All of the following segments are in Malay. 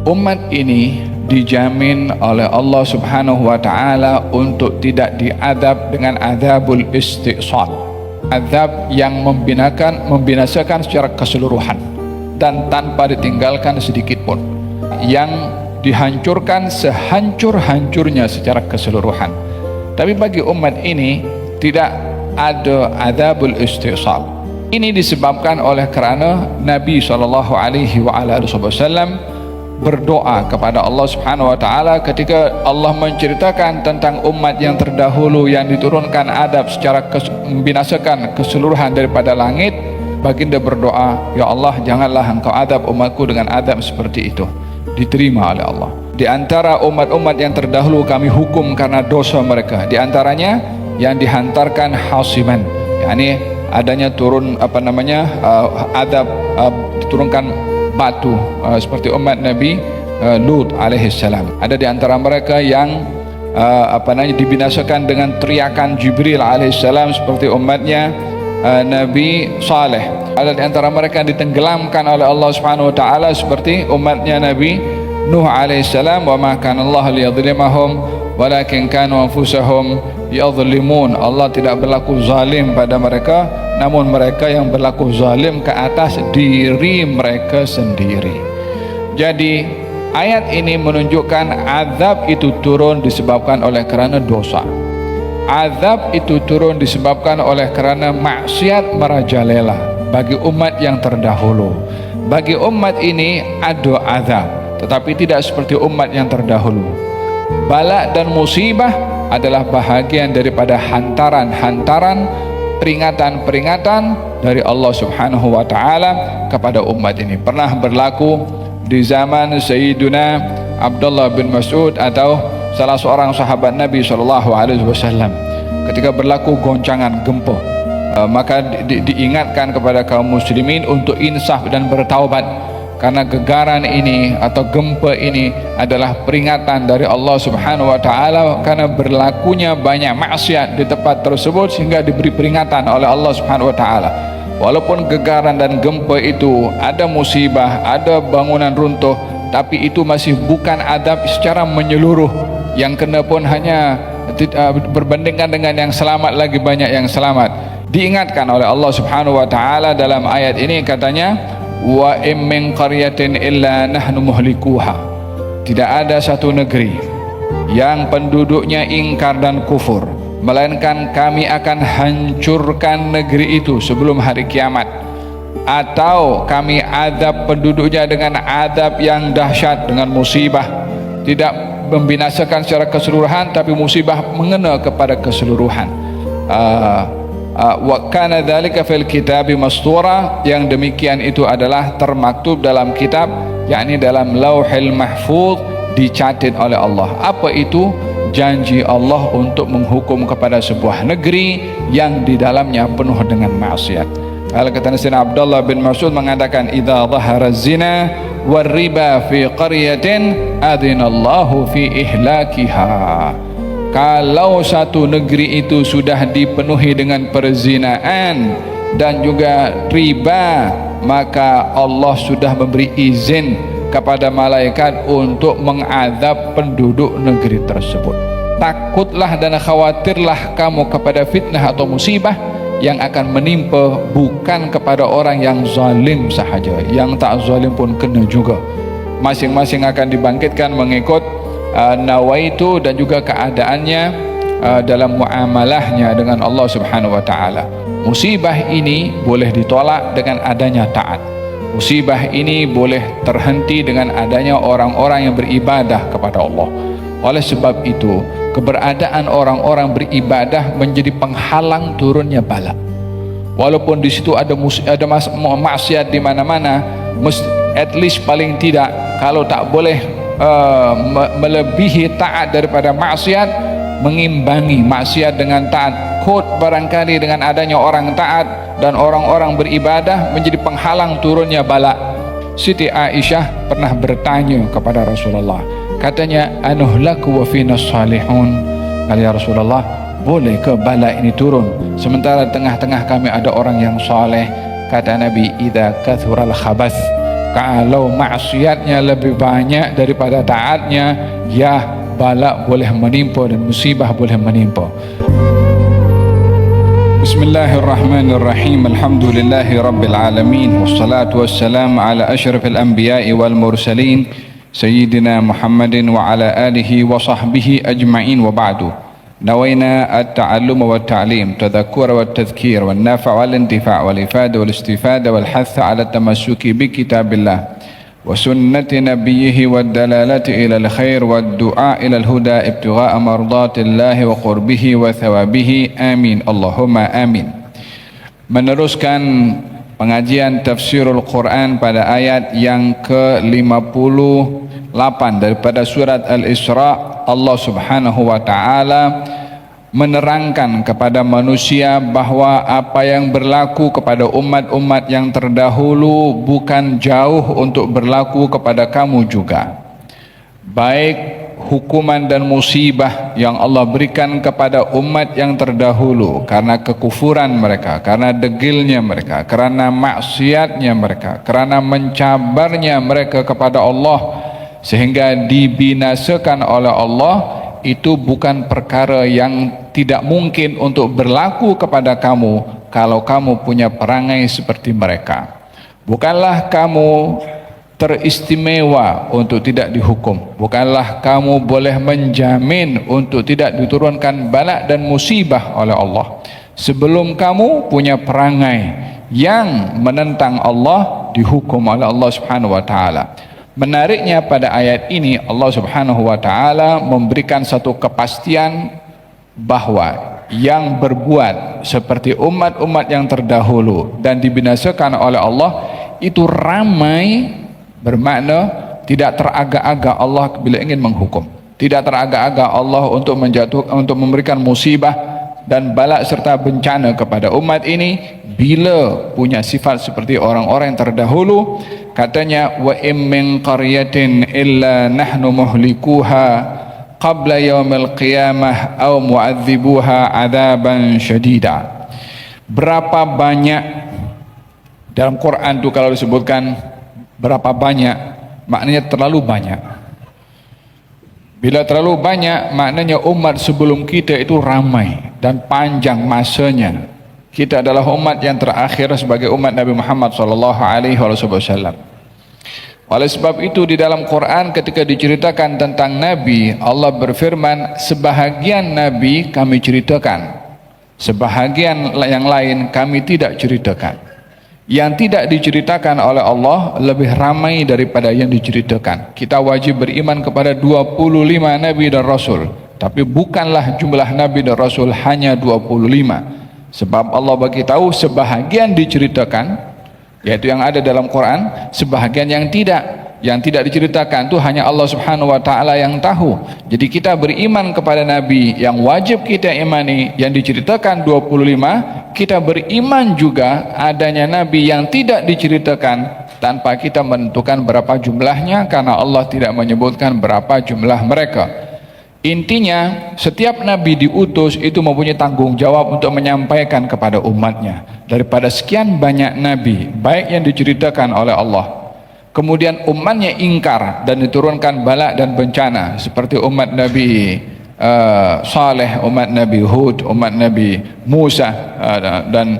Umat ini dijamin oleh Allah Subhanahu wa taala untuk tidak diadab dengan azabul istisal, azab yang membinasakan secara keseluruhan dan tanpa ditinggalkan sedikit pun, yang dihancurkan sehancur-hancurnya secara keseluruhan. Tapi bagi umat ini tidak ada azabul istisal. Ini disebabkan oleh kerana Nabi SAW berdoa kepada Allah Subhanahu wa taala ketika Allah menceritakan tentang umat yang terdahulu yang diturunkan adab secara membinasakan keseluruhan daripada langit. Baginda berdoa, ya Allah, janganlah engkau adab umatku dengan adab seperti itu. Diterima oleh Allah. Di antara umat-umat yang terdahulu kami hukum karena dosa mereka, di antaranya yang dihantarkan hasiman, yakni adanya turun adab, diturunkan batu seperti umat Nabi Lut alaihissalam. Ada di antara mereka yang dibinasakan dengan teriakan Jibril alaihissalam seperti umatnya Nabi Saleh. Ada di antara mereka yang ditenggelamkan oleh Allah Subhanahu wa taala seperti umatnya Nabi Nuh alaihissalam. Wa ma kana Allah liyadhlimahum walakin kanu anfusahum yadhlimun. Allah tidak berlaku zalim pada mereka, namun mereka yang berlaku zalim ke atas diri mereka sendiri. Jadi ayat ini menunjukkan azab itu turun disebabkan oleh kerana dosa. Azab itu turun disebabkan oleh kerana maksiat merajalela bagi umat yang terdahulu. Bagi umat ini ada azab, tetapi tidak seperti umat yang terdahulu. Bala dan musibah adalah bahagian daripada hantaran-hantaran, peringatan-peringatan dari Allah Subhanahu wa taala kepada umat ini. Pernah berlaku di zaman Sayyiduna Abdullah bin Mas'ud atau salah seorang sahabat Nabi SAW. Ketika berlaku goncangan gempa, maka diingatkan kepada kaum muslimin untuk insaf dan bertaubat, karena gegaran ini atau gempa ini adalah peringatan dari Allah Subhanahu wa taala karena berlakunya banyak maksiat di tempat tersebut, sehingga diberi peringatan oleh Allah Subhanahu wa taala. Walaupun gegaran dan gempa itu ada musibah, ada bangunan runtuh, tapi itu masih bukan adab secara menyeluruh. Yang kena pun hanya berbandingkan dengan yang selamat, lagi banyak yang selamat. Diingatkan oleh Allah Subhanahu wa taala dalam ayat ini, katanya, wa in min qaryatin illa nahnu muhlikuha. Tidak ada satu negeri yang penduduknya ingkar dan kufur, melainkan kami akan hancurkan negeri itu sebelum hari kiamat, atau kami azab penduduknya dengan azab yang dahsyat, dengan musibah. Tidak membinasakan secara keseluruhan, tapi musibah mengena kepada keseluruhan. Wa kana dzalika fil kitabi mastura. Yang demikian itu adalah termaktub dalam kitab, yakni dalam Lauhil Mahfuz, dicatat oleh Allah. Apa itu? Janji Allah untuk menghukum kepada sebuah negeri yang di dalamnya penuh dengan maksiat. Kalau kata Sayyidina Abdullah bin Mas'ud mengatakan, idza dhahara zina war riba fi qaryatin adzinallahu fi ihlakiha. Kalau satu negeri itu sudah dipenuhi dengan perzinaan dan juga riba, maka Allah sudah memberi izin kepada malaikat untuk mengadab penduduk negeri tersebut. Takutlah dan khawatirlah kamu kepada fitnah atau musibah yang akan menimpa bukan kepada orang yang zalim sahaja, yang tak zalim pun kena juga. Masing-masing akan dibangkitkan mengikut nawaitu dan juga keadaannya dalam muamalahnya dengan Allah Subhanahu wa taala. Musibah ini boleh ditolak dengan adanya taat. Musibah ini boleh terhenti dengan adanya orang-orang yang beribadah kepada Allah. Oleh sebab itu, keberadaan orang-orang beribadah menjadi penghalang turunnya bala. Walaupun di situ ada maksiat di mana-mana, at least paling tidak, kalau tak boleh melebihi taat daripada maksiat, mengimbangi maksiat dengan taat. Kot barangkali dengan adanya orang taat dan orang-orang beribadah menjadi penghalang turunnya bala. Siti Aisyah pernah bertanya kepada Rasulullah, katanya, anuhlaku wa fina salihun. Ya Rasulullah, boleh ke bala ini turun sementara tengah-tengah kami ada orang yang saleh? Kata Nabi, idza kathural khabath, Kalau maksiatnya lebih banyak daripada taatnya, ya bala boleh menimpa dan musibah boleh menimpa. Bismillahirrahmanirrahim. Alhamdulillahi rabbil alamin, wassalatu wassalamu ala asyrafil anbiya'i wal mursalin sayyidina Muhammadin wa ala alihi wa sahbihi ajma'in, wa ba'du. Nawaina at-ta'allum wa at-ta'lim, tadhakkur wa at-tadhkir, wa an-nafa' wal intifa' wal ifada wal istifada wal hatha ala tamassuki bi kitabillah wa sunnati nabiyhi wa dalalati ila al-khair wa ad-du'a ila al-huda ibtigha'a mardatillahi wa qurbihi wa thawabihi. Amin, Allahumma amin. Meneruskan pengajian tafsirul Quran pada ayat yang ke-58 daripada surat Al-Isra. Allah Subhanahu wa ta'ala menerangkan kepada manusia bahwa apa yang berlaku kepada umat-umat yang terdahulu bukan jauh untuk berlaku kepada kamu juga. Baik hukuman dan musibah yang Allah berikan kepada umat yang terdahulu karena kekufuran mereka, karena degilnya mereka, karena maksiatnya mereka, karena mencabarnya mereka kepada Allah sehingga dibinasakan oleh Allah, itu bukan perkara yang tidak mungkin untuk berlaku kepada kamu kalau kamu punya perangai seperti mereka. Bukanlah kamu teristimewa untuk tidak dihukum, bukanlah kamu boleh menjamin untuk tidak diturunkan bala dan musibah oleh Allah sebelum kamu punya perangai yang menentang Allah dihukum oleh Allah Subhanahu wa ta'ala. Menariknya pada ayat ini Allah Subhanahu wa ta'ala memberikan satu kepastian bahwa yang berbuat seperti umat-umat yang terdahulu dan dibinasakan oleh Allah itu ramai, bermakna tidak teragak-agak Allah bila ingin menghukum, tidak teragak-agak Allah untuk untuk memberikan musibah dan bala serta bencana kepada umat ini bila punya sifat seperti orang-orang yang terdahulu. Katanya, wa in min qaryatin illa nahnu muhlikuha qabla yaumil qiyamah aw mu'adzibuha adzaban syadida. Berapa banyak dalam Quran itu kalau disebutkan berapa banyak, maknanya terlalu banyak. Bila terlalu banyak, maknanya umat sebelum kita itu ramai dan panjang masanya. Kita adalah umat yang terakhir sebagai umat Nabi Muhammad SAW. Oleh sebab itu di dalam Quran ketika diceritakan tentang Nabi, Allah berfirman, sebahagian Nabi kami ceritakan, sebahagian yang lain kami tidak ceritakan. Yang tidak diceritakan oleh Allah lebih ramai daripada yang diceritakan. Kita wajib beriman kepada 25 Nabi dan Rasul, tapi bukanlah jumlah Nabi dan Rasul hanya 25. Sebab Allah bagi tahu sebahagian diceritakan, yaitu yang ada dalam Quran, sebahagian yang tidak diceritakan itu hanya Allah Subhanahu wa ta'ala yang tahu. Jadi kita beriman kepada Nabi yang wajib kita imani yang diceritakan 25, kita beriman juga adanya Nabi yang tidak diceritakan tanpa kita menentukan berapa jumlahnya karena Allah tidak menyebutkan berapa jumlah mereka. Intinya setiap Nabi diutus itu mempunyai tanggung jawab untuk menyampaikan kepada umatnya. Daripada sekian banyak Nabi baik yang diceritakan oleh Allah, kemudian umatnya ingkar dan diturunkan bala dan bencana seperti umat Nabi Saleh, umat Nabi Hud, umat Nabi Musa dan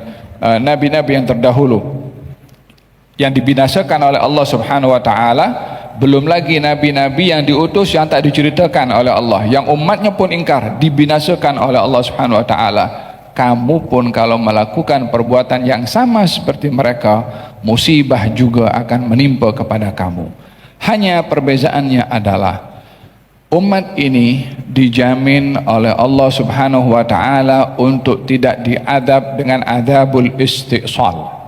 nabi-nabi yang terdahulu yang dibinasakan oleh Allah Subhanahu wa ta'ala. Belum lagi nabi-nabi yang diutus yang tak diceritakan oleh Allah, yang umatnya pun ingkar, dibinasakan oleh Allah Subhanahu wa ta'ala. Kamu pun kalau melakukan perbuatan yang sama seperti mereka, musibah juga akan menimpa kepada kamu. Hanya perbezaannya adalah umat ini dijamin oleh Allah Subhanahu wa ta'ala untuk tidak diadab dengan adzabul istisal.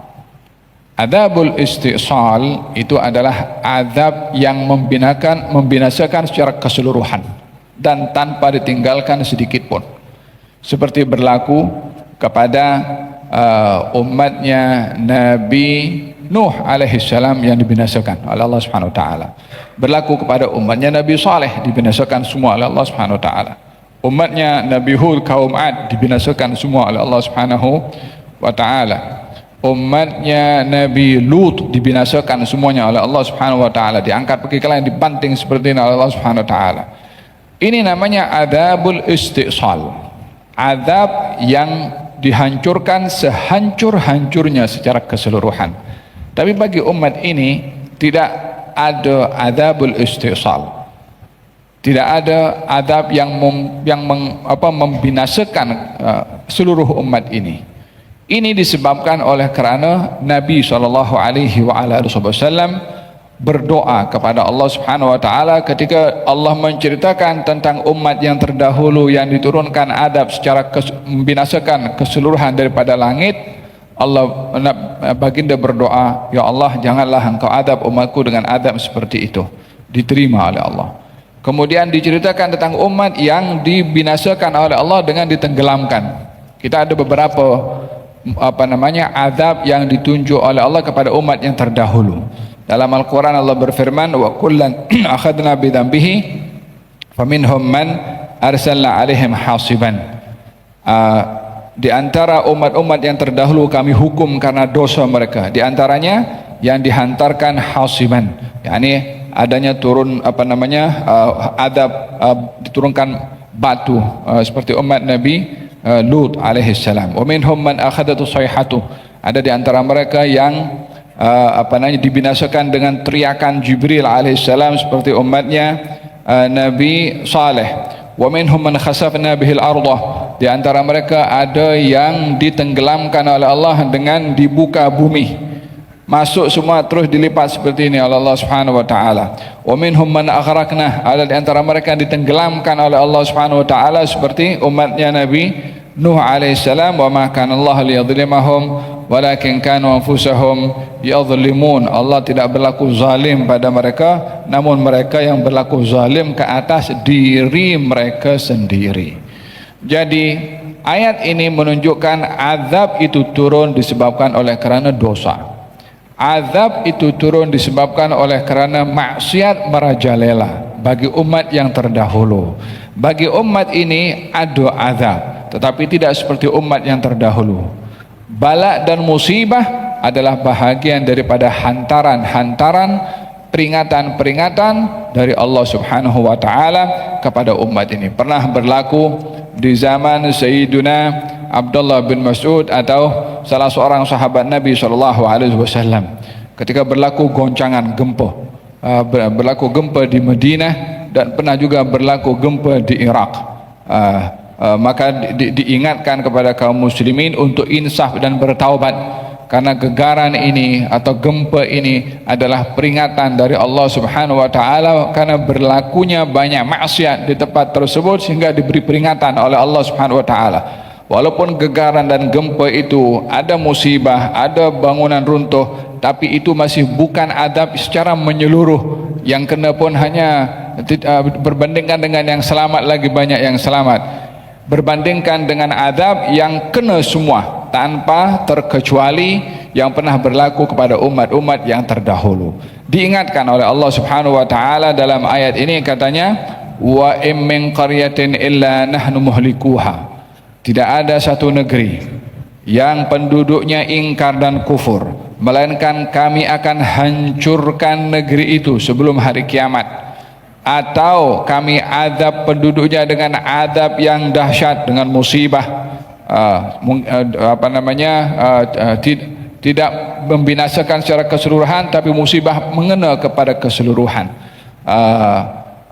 Adzabul istisal itu adalah azab yang membinasakan secara keseluruhan dan tanpa ditinggalkan sedikit pun, seperti berlaku kepada umatnya Nabi Nuh alaihissalam yang dibinasakan oleh Allah Subhanahu wa ta'ala. Berlaku kepada umatnya Nabi Saleh, dibinasakan semua oleh Allah Subhanahu wa ta'ala. Umatnya Nabi Hud kaum Ad dibinasakan semua oleh Allah Subhanahu wa ta'ala. umatnya Nabi Lut dibinasakan semuanya oleh Allah Subhanahu wa taala, diangkat pergi ke langit, dibanting seperti ini oleh Allah Subhanahu wa taala. Ini namanya adzabul istisal, azab yang dihancurkan sehancur-hancurnya secara keseluruhan. Tapi bagi umat ini tidak ada adzabul istisal, tidak ada azab yang membinasakan seluruh umat ini. Ini disebabkan oleh kerana Nabi SAW berdoa kepada Allah Subhanahu Wa Taala ketika Allah menceritakan tentang umat yang terdahulu yang diturunkan adab secara membinasakan keseluruhan daripada langit. Allah baginda berdoa, ya Allah, janganlah engkau adab umatku dengan adab seperti itu. Diterima oleh Allah. Kemudian diceritakan tentang umat yang dibinasakan oleh Allah dengan ditenggelamkan. Kita ada beberapa azab yang ditunjuk oleh Allah kepada umat yang terdahulu. Dalam Al-Quran Allah berfirman, wa kullan akhadna bidambihi faminhum man arsalna alaihim hasiban. Di antara umat-umat yang terdahulu kami hukum karena dosa mereka, di antaranya yang dihantarkan hasiban, yakni adanya turun adab, diturunkan batu seperti umat Nabi Lut alaihissalam. Wa minhum man akhadatu sayhatu, ada di antara mereka yang dibinasakan dengan teriakan Jibril alaihissalam seperti umatnya Nabi Saleh. Wa minhum man khasafna bihil ardah, di antara mereka ada yang ditenggelamkan oleh Allah dengan dibuka bumi, masuk semua terus dilipat seperti ini oleh Allah Subhanahu wa taala. Wa minhum man aghraqna, ada di antara mereka yang ditenggelamkan oleh Allah Subhanahu wa taala seperti umatnya Nabi Nuh alaihissalam. Wa ma kana Allah liyadhlimahum walakin kanu anfusahum yadhlimun. Allah tidak berlaku zalim pada mereka, namun mereka yang berlaku zalim ke atas diri mereka sendiri. Jadi ayat ini menunjukkan azab itu turun disebabkan oleh kerana dosa. Azab itu turun disebabkan oleh kerana maksiat merajalela bagi umat yang terdahulu. Bagi umat ini ada azab, tetapi tidak seperti umat yang terdahulu. Bala dan musibah adalah bahagian daripada hantaran-hantaran, peringatan-peringatan dari Allah Subhanahu wa taala kepada umat ini. Pernah berlaku di zaman Sayyiduna Abdullah bin Mas'ud atau salah seorang sahabat Nabi SAW, ketika berlaku goncangan gempa, berlaku gempa di Madinah dan pernah juga berlaku gempa di Iraq. Maka diingatkan kepada kaum muslimin untuk insaf dan bertaubat, karena gegaran ini atau gempa ini adalah peringatan dari Allah Subhanahu wa taala karena berlakunya banyak maksiat di tempat tersebut, sehingga diberi peringatan oleh Allah Subhanahu wa taala. Walaupun gegaran dan gempa itu ada musibah, ada bangunan runtuh, tapi itu masih bukan adab secara menyeluruh. Yang kena pun hanya berbandingkan dengan yang selamat lagi banyak yang selamat, berbandingkan dengan adab yang kena semua tanpa terkecuali yang pernah berlaku kepada umat-umat yang terdahulu. Diingatkan oleh Allah Subhanahu wa taala dalam ayat ini, katanya, wa in min qaryatin illa nahnu muhlikuha. Tidak ada satu negeri yang penduduknya ingkar dan kufur, melainkan kami akan hancurkan negeri itu sebelum hari kiamat, atau kami azab penduduknya dengan azab yang dahsyat, dengan musibah tidak membinasakan secara keseluruhan, tapi musibah mengena kepada keseluruhan.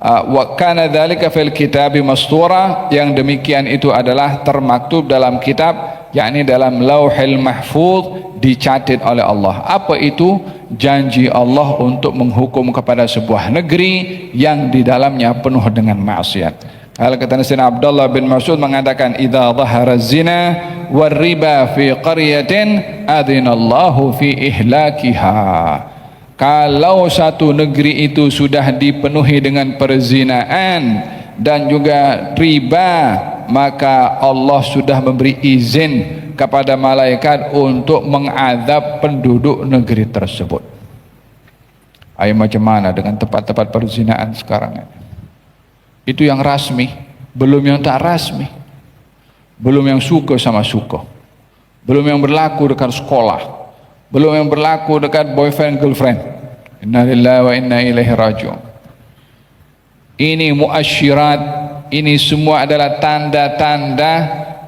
Wa kana dzalika fil kitabi mastura, yang demikian itu adalah termaktub dalam kitab, yakni dalam Lauhil Mahfuz, dicatat oleh Allah. Apa itu? Janji Allah untuk menghukum kepada sebuah negeri yang di dalamnya penuh dengan maksiat. Hal kata Sayyidina Abdullah bin Mas'ud mengatakan, idza dhahara zina war riba fi qaryatin adzinallahu fi ihlakiha. Kalau satu negeri itu sudah dipenuhi dengan perzinaan dan juga riba, maka Allah sudah memberi izin kepada malaikat untuk mengadab penduduk negeri tersebut. Ayo macam mana dengan tempat-tempat perzinaan sekarang? Itu yang rasmi, belum yang tak rasmi, belum yang suka sama suka, belum yang berlaku dekat sekolah, belum yang berlaku dekat boyfriend girlfriend. Inna lillahi wa inna ilaihi raji'un. Ini muasyirat, ini semua adalah tanda-tanda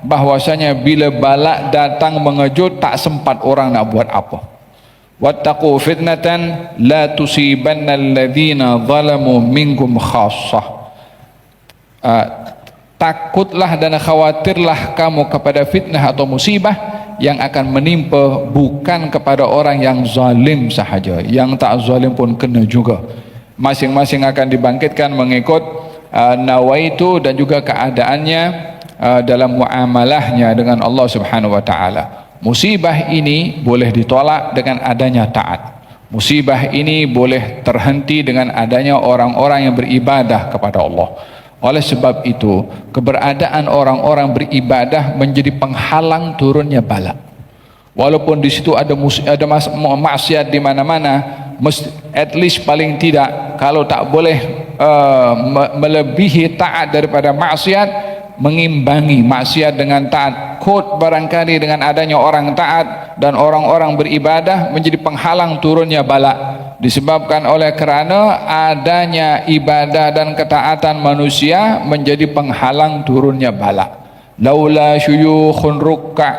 bahwasanya bila bala datang mengejut, tak sempat orang nak buat apa. Wattaqu fitnatan la tusibanna alladhina zalamu minkum khassah. Takutlah dan khawatirlah kamu kepada fitnah atau musibah yang akan menimpa bukan kepada orang yang zalim sahaja, yang tak zalim pun kena juga. Masing-masing akan dibangkitkan mengikut nawaitu dan juga keadaannya dalam muamalahnya dengan Allah Subhanahu wa taala. Musibah ini boleh ditolak dengan adanya taat. Musibah ini boleh terhenti dengan adanya orang-orang yang beribadah kepada Allah. Oleh sebab itu, keberadaan orang-orang beribadah menjadi penghalang turunnya bala. Walaupun di situ ada maksiat di mana-mana, at least paling tidak, kalau tak boleh melebihi taat daripada maksiat, mengimbangi maksiat dengan taat. Kot barangkali dengan adanya orang taat dan orang-orang beribadah menjadi penghalang turunnya bala, disebabkan oleh kerana adanya ibadah dan ketaatan manusia menjadi penghalang turunnya bala. Laula syuyukhun rukka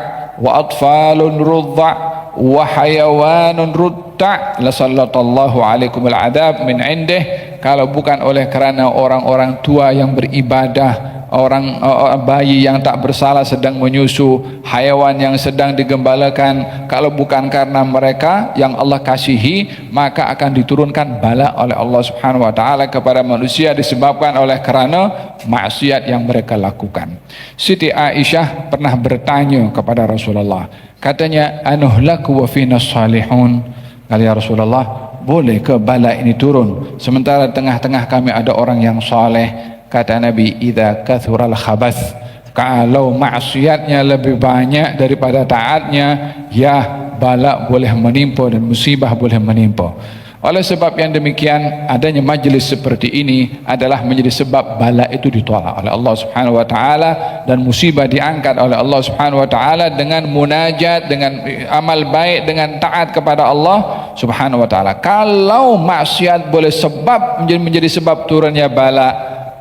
wa atfalun rudda wa hayawanun rutta la sallallahu alaikumul adab min indih. Kalau bukan oleh kerana orang-orang tua yang beribadah, orang bayi yang tak bersalah sedang menyusu, hayawan yang sedang digembalakan, kalau bukan karena mereka yang Allah kasihi, maka akan diturunkan bala oleh Allah Subhanahu wa taala kepada manusia disebabkan oleh kerana maksiat yang mereka lakukan. Siti Aisyah pernah bertanya kepada Rasulullah, katanya, anuhlaku wa fina salihun. Kata ya Rasulullah, boleh ke bala ini turun sementara tengah-tengah kami ada orang yang saleh? Kata Nabi, idza kathural khabath, kalau maksiatnya lebih banyak daripada taatnya, ya bala boleh menimpa dan musibah boleh menimpa. Oleh sebab yang demikian, adanya majlis seperti ini adalah menjadi sebab bala itu ditolak oleh Allah Subhanahu wa taala dan musibah diangkat oleh Allah Subhanahu wa taala dengan munajat, dengan amal baik, dengan taat kepada Allah Subhanahu wa taala. Kalau maksiat boleh menjadi sebab turunnya bala,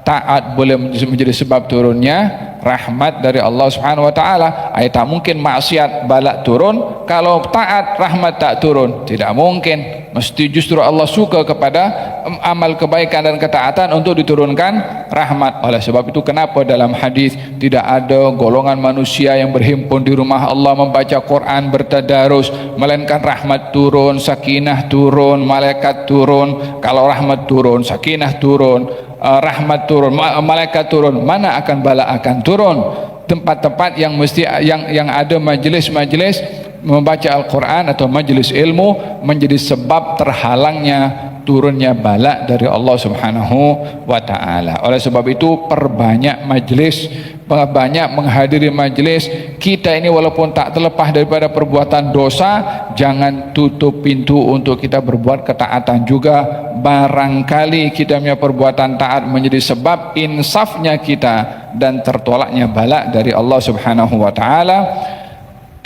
taat boleh menjadi sebab turunnya rahmat dari Allah Subhanahu wa taala. Tak mungkin maksiat bala turun kalau taat rahmat tak turun, tidak mungkin. Mesti justru Allah suka kepada amal kebaikan dan ketaatan untuk diturunkan rahmat. Oleh sebab itu kenapa dalam hadis tidak ada golongan manusia yang berhimpun di rumah Allah membaca Quran bertadarus melainkan rahmat turun, sakinah turun, malaikat turun. Kalau rahmat turun, sakinah turun, rahmat turun, malaikat turun, mana akan bala akan turun? Tempat-tempat yang mesti yang ada majlis-majlis membaca Al-Quran atau majlis ilmu menjadi sebab terhalangnya turunnya bala dari Allah Subhanahu wa taala. Oleh sebab itu perbanyak majlis, banyak menghadiri majlis. Kita ini walaupun tak terlepas daripada perbuatan dosa, jangan tutup pintu untuk kita berbuat ketaatan juga. Barangkali kita punya perbuatan taat menjadi sebab insafnya kita dan tertolaknya bala dari Allah Subhanahu wa taala.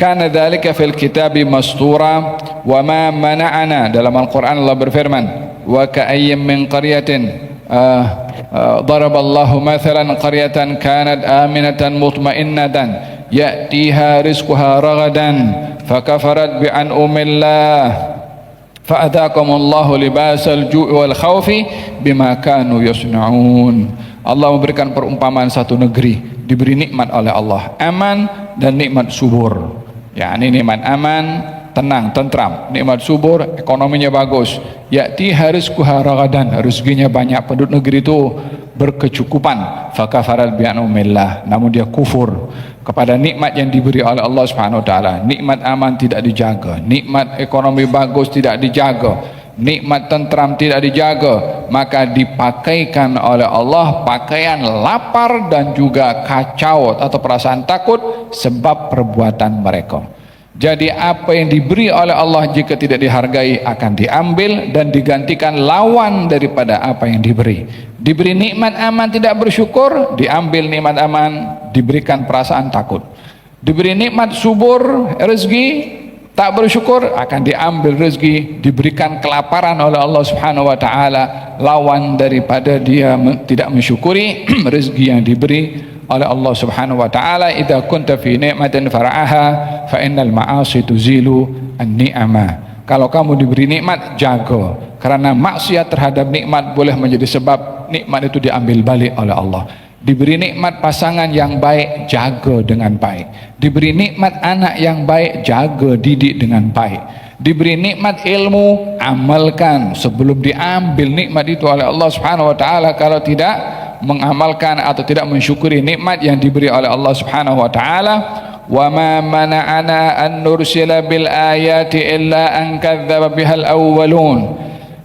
Kana dzalika fil kitabi mastura wa ma mana'ana. Dalam Al-Quran Allah berfirman, wa ka'ayyim min qaryatin daraballahu mathalan qaryatan kanat aminatan mutma'innatan ya'tiha rizquha ragadan fakafarat bi'an'umillah fa'adhaqamallahu libasal ju'i wal khawfi bima kanu yasna'un. Allah memberikan perumpamaan satu negeri diberi nikmat oleh Allah, aman dan nikmat subur. Ya, ini nikmat aman, tenang, tentram, nikmat subur, ekonominya bagus. Ya'ti rizquha ragadan, rezekinya banyak, penduduk negeri itu berkecukupan. Fakafarat bi'anumillah, namun dia kufur kepada nikmat yang diberi oleh Allah Subhanahu wa taala. Nikmat aman tidak dijaga, nikmat ekonomi bagus tidak dijaga, nikmat tentram tidak dijaga, maka dipakaikan oleh Allah pakaian lapar dan juga kacau atau perasaan takut sebab perbuatan mereka. Jadi apa yang diberi oleh Allah jika tidak dihargai akan diambil dan digantikan lawan daripada apa yang diberi. Diberi nikmat aman tidak bersyukur, diambil nikmat aman, diberikan perasaan takut. Diberi nikmat subur rezeki, Tak bersyukur akan diambil rezeki, diberikan kelaparan oleh Allah Subhanahu wa taala, lawan daripada dia tidak mensyukuri rezeki yang diberi oleh Allah Subhanahu wa taala. Idza kunta fi ni'matin fara'aha fa innal ma'asi tuzilu an-ni'ama. Kalau kamu diberi nikmat, jaga, karena maksiat terhadap nikmat boleh menjadi sebab nikmat itu diambil balik oleh Allah. Diberi nikmat pasangan yang baik, jaga dengan baik. Diberi nikmat anak yang baik, jaga, didik dengan baik. Diberi nikmat ilmu, amalkan sebelum diambil nikmat itu oleh Allah Subhanahu wa taala. Kalau tidak mengamalkan atau tidak mensyukuri nikmat yang diberi oleh Allah Subhanahu wa taala, wa ma mana'ana an nursila bil ayati illa an kadzdzaba bihal awwalun.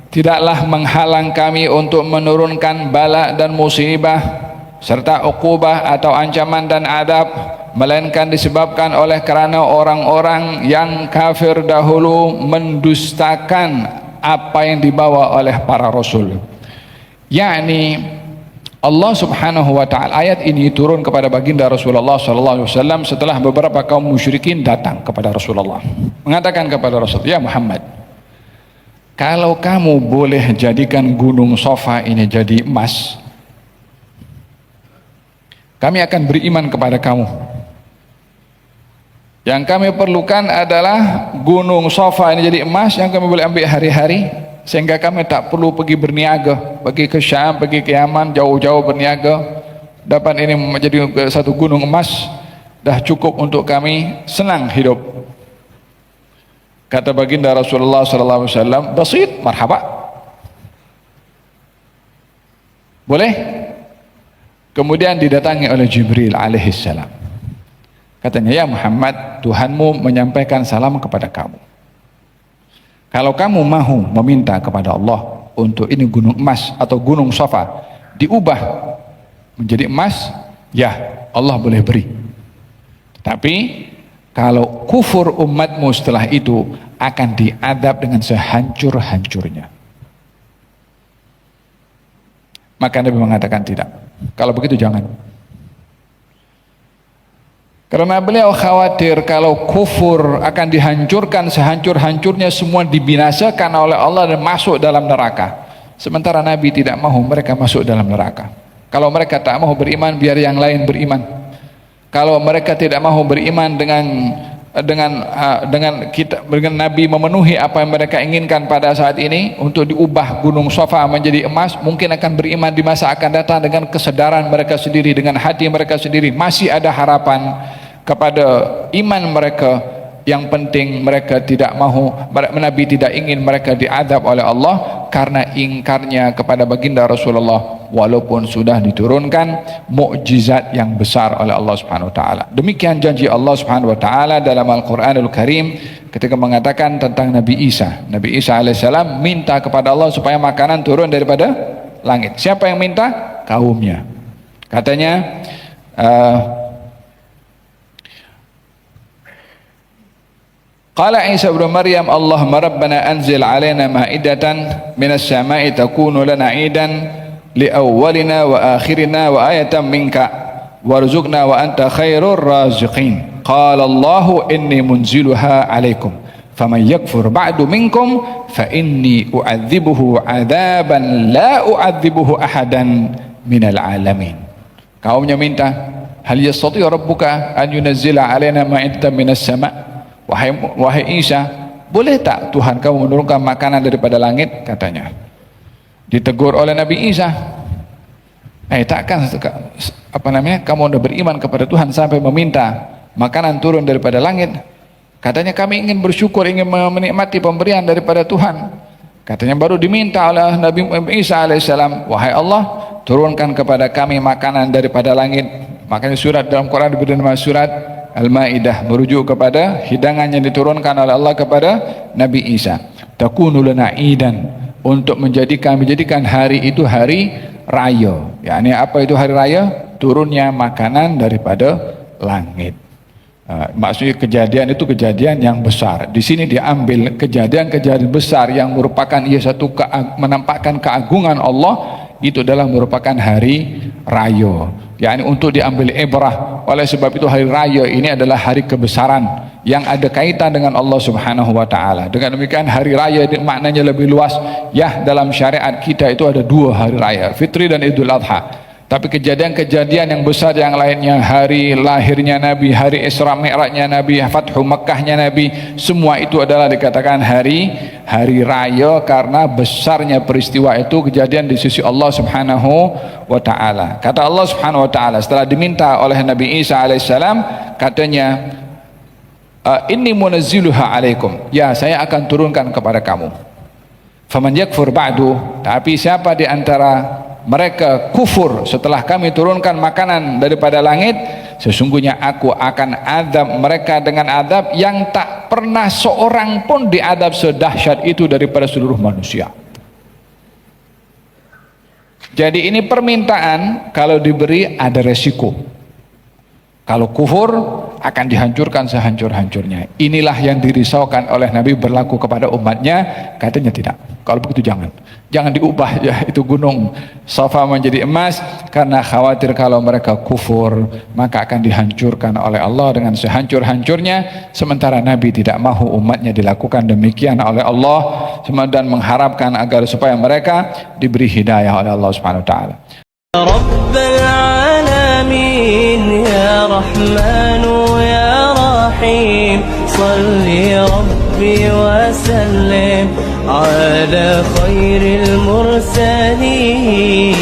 Tidaklah menghalang kami untuk menurunkan bala dan musibah serta uqubah atau ancaman dan adab, melainkan disebabkan oleh karena orang-orang yang kafir dahulu mendustakan apa yang dibawa oleh para rasul. Yakni Allah Subhanahu wa taala, ayat ini turun kepada baginda Rasulullah sallallahu alaihi wasallam setelah beberapa kaum musyrikin datang kepada Rasulullah, mengatakan kepada Rasul, "Ya Muhammad, kalau kamu boleh jadikan gunung Safa ini jadi emas, kami akan beriman kepada kamu. Yang kami perlukan adalah gunung Safa ini jadi emas yang kami boleh ambil hari-hari, sehingga kami tak perlu pergi berniaga, pergi ke Syam, pergi ke Yaman, jauh-jauh berniaga. Dapat ini menjadi satu gunung emas, dah cukup untuk kami senang hidup." Kata baginda Rasulullah sallallahu alaihi wasallam, "Basit, marhaba. Boleh?" Kemudian didatangi oleh Jibril alaihissalam. Katanya, "Ya Muhammad, Tuhanmu menyampaikan salam kepada kamu. Kalau kamu mahu meminta kepada Allah untuk ini gunung emas atau gunung Safa diubah menjadi emas, ya Allah boleh beri. Tapi kalau kufur umatmu setelah itu akan diadab dengan sehancur-hancurnya." Maka Nabi mengatakan tidak. Kalau begitu jangan. Karena beliau khawatir kalau kufur akan dihancurkan sehancur-hancurnya, semua dibinasakan oleh Allah dan masuk dalam neraka. Sementara Nabi tidak mahu mereka masuk dalam neraka. Kalau mereka tak mahu beriman, biar yang lain beriman. Kalau mereka tidak mahu beriman dengan Nabi memenuhi apa yang mereka inginkan pada saat ini untuk diubah gunung Safa menjadi emas, mungkin akan beriman di masa akan datang dengan kesadaran mereka sendiri, dengan hati mereka sendiri masih ada harapan kepada iman mereka. Yang penting mereka tidak mahu, Nabi tidak ingin mereka diadab oleh Allah karena ingkarnya kepada baginda Rasulullah, walaupun sudah diturunkan mukjizat yang besar oleh Allah Subhanahu wa taala. Demikian janji Allah Subhanahu wa taala dalam Al-Qur'anul Karim ketika mengatakan tentang Nabi Isa. Nabi Isa alaihissalam minta kepada Allah supaya makanan turun daripada langit. Siapa yang minta? Kaumnya. Katanya Qala Isa ibn Maryam, Allahumma rabbana anzil alaina ma'idatan minas sama'i takunu lana 'idan li awwalina wa akhirina wa ayatan minka warzuqna wa anta khairur raziqin. Qala Allahu inni munziluha 'alaikum faman yakfur ba'du minkum fa inni u'adzibuhu 'adzaban la u'adzibuhu ahadan minal 'alamin. Kaumnya minta, hal yastati' rabbuka an yunazzila alaina ma'idatan minas sama'. Wahai Isa, boleh tak Tuhan kamu menurunkan makanan daripada langit? Katanya. Ditegur oleh Nabi Isa, takkan kamu sudah beriman kepada Tuhan sampai meminta makanan turun daripada langit? Katanya, kami ingin bersyukur, ingin menikmati pemberian daripada Tuhan. Katanya baru diminta oleh Nabi Isa alaihissalam, wahai Allah, turunkan kepada kami makanan daripada langit. Makanya surat dalam Quran diberi nama surat Al-Maidah, merujuk kepada hidangan yang diturunkan oleh Allah kepada Nabi Isa. Takunu lana 'idan, untuk menjadikan hari itu hari raya. Yani apa itu hari raya? Turunnya makanan daripada langit. Maksudnya kejadian itu kejadian yang besar. Di sini diambil kejadian-kejadian besar yang merupakan ia satu menampakkan keagungan Allah, itu adalah merupakan hari raya, yakni untuk diambil ibrah. Oleh sebab itu hari raya ini adalah hari kebesaran yang ada kaitan dengan Allah Subhanahu wa taala. Dengan demikian hari raya maknanya lebih luas. Ya, dalam syariat kita itu ada dua hari raya, Fitri dan Idul Adha. Tapi kejadian-kejadian yang besar yang lainnya, hari lahirnya Nabi, hari Isra Mi'rajnya Nabi, Fathu Makkahnya Nabi, semua itu adalah dikatakan hari raya karena besarnya peristiwa itu kejadian di sisi Allah Subhanahu wa taala. Kata Allah Subhanahu wa taala setelah diminta oleh Nabi Isa alaihissalam, katanya, inni munazziluha alaikum, ya saya akan turunkan kepada kamu. Faman yakfur ba'du, tapi siapa di antara mereka kufur setelah kami turunkan makanan daripada langit, sesungguhnya aku akan azab mereka dengan azab yang tak pernah seorang pun diadab sedahsyat itu daripada seluruh manusia. Jadi ini permintaan, kalau diberi ada resiko. Kalau kufur akan dihancurkan sehancur-hancurnya. Inilah yang dirisaukan oleh Nabi berlaku kepada umatnya. Katanya tidak, kalau begitu jangan diubah ya itu gunung Safa menjadi emas, karena khawatir kalau mereka kufur maka akan dihancurkan oleh Allah dengan sehancur-hancurnya. Sementara Nabi tidak mahu umatnya dilakukan demikian oleh Allah, dan mengharapkan agar supaya mereka diberi hidayah oleh Allah Subhanahu wa taala. Rabbal alamin ya Rahman ya Rahim, salli Rabbi wa sallim ala khairil mursalin.